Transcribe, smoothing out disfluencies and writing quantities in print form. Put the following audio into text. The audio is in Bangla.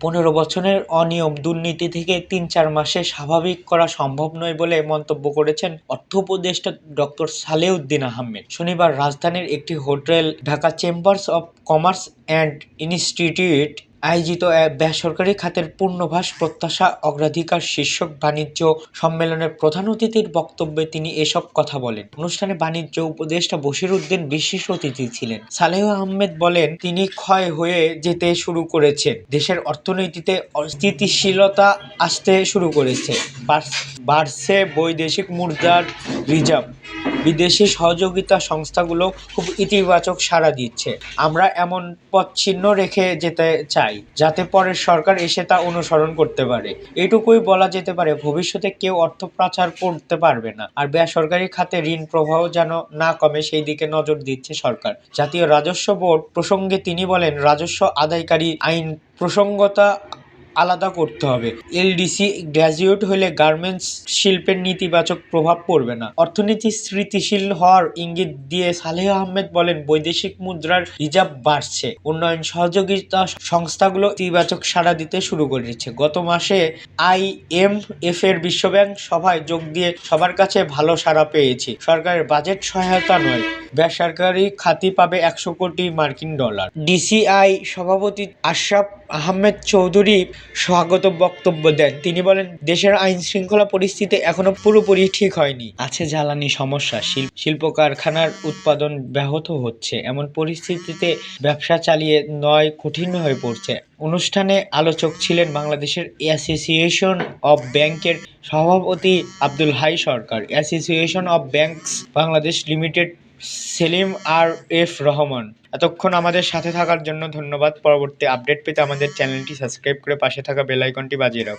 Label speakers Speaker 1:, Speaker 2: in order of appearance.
Speaker 1: 15 বছরের অনিয়ম দুর্নীতি থেকে ৩-৪ মাসে স্বাভাবিক করা সম্ভব নয় বলে মন্তব্য করেছেন অর্থ উপদেষ্টা ডক্টর সালেউদ্দিন আহমেদ। শনিবার রাজধানীর একটি hotel Dhaka chambers of commerce and institute আয়োজিত এক বেসরকারি খাতের পূর্বাভাস প্রত্যাশা অগ্রাধিকার শীর্ষক বাণিজ্য সম্মেলনের প্রধান অতিথির বক্তব্যে তিনি এসব কথা বলেন। অনুষ্ঠানে বাণিজ্য উপদেষ্টা বশির উদ্দিন বিশেষ অতিথি ছিলেন। সালেহ আহমেদ বলেন, তিনি ক্ষয় হয়ে যেতে শুরু করেছেন, দেশের অর্থনীতিতে অস্থিতিশীলতা আসতে শুরু করেছে, বাড়ছে বৈদেশিক মুদ্রার রিজার্ভ, বিদেশি সহযোগিতা সংস্থাগুলো খুব ইতিবাচক সাড়া দিচ্ছে। আমরা এমন পথচিহ্ন রেখে যেতে চাই যাতে পরের সরকার এসে তা অনুসরণ করতে পারে। এটুকুই বলা যেতে পারে, ভবিষ্যতে কেউ অর্থ পাচার করতে পারবে না। আর বেসরকারি খাতে ঋণ প্রবাহ যেন না কমে সেই দিকে নজর দিচ্ছে সরকার। জাতীয় রাজস্ব বোর্ড প্রসঙ্গে তিনি বলেন, রাজস্ব আদায়কারী আইন প্রসঙ্গতা আলাদা করতে হবে। এলডিসি গ্র্যাজুয়েট হলে গার্মেন্টস শিল্পের নেতিবাচক প্রভাব পড়বে না। অর্থনীতি স্থিতিশীল হওয়ার ইঙ্গিত দিয়ে সালেহ আহমেদ বলেন, বৈদেশিক মুদ্রার রিজার্ভ বাড়ছে, উন্নয়ন সহযোগিতা সংস্থাগুলো ইতিবাচক সাড়া দিতে শুরু করেছে। গত মাসে IMF এর বিশ্বব্যাংক সভায় যোগ দিয়ে সবার কাছে ভালো সাড়া পেয়েছি। সরকারের বাজেট সহায়তা নয়, বেসরকারি খাতই পাবে 100 কোটি মার্কিন ডলার। DCI সভাপতি আশরাফ আহমেদ চৌধুরী স্বাগত বক্তব্য দেন। তিনি বলেন, দেশের আইন শৃঙ্খলা পরিস্থিতি এখনো পুরোপুরি ঠিক হয়নি, আছে জ্বালানি সমস্যা, শিল্প কারখানার উৎপাদন ব্যাহত হচ্ছে। এমন পরিস্থিতিতে ব্যবসা চালিয়ে নয় কঠিন হয়ে পড়ছে। অনুষ্ঠানে আলোচক ছিলেন বাংলাদেশের অ্যাসোসিয়েশন অব ব্যাংকের সভাপতি Abdul Hai Sarkar, association of banks Bangladesh limited Selim RF Rahman. এতক্ষণ আমাদের সাথে থাকার জন্য ধন্যবাদ। পরবর্তী আপডেট পেতে আমাদের চ্যানেলটি সাবস্ক্রাইব করে পাশে থাকা বেল আইকনটি বাজিয়ে রাখুন।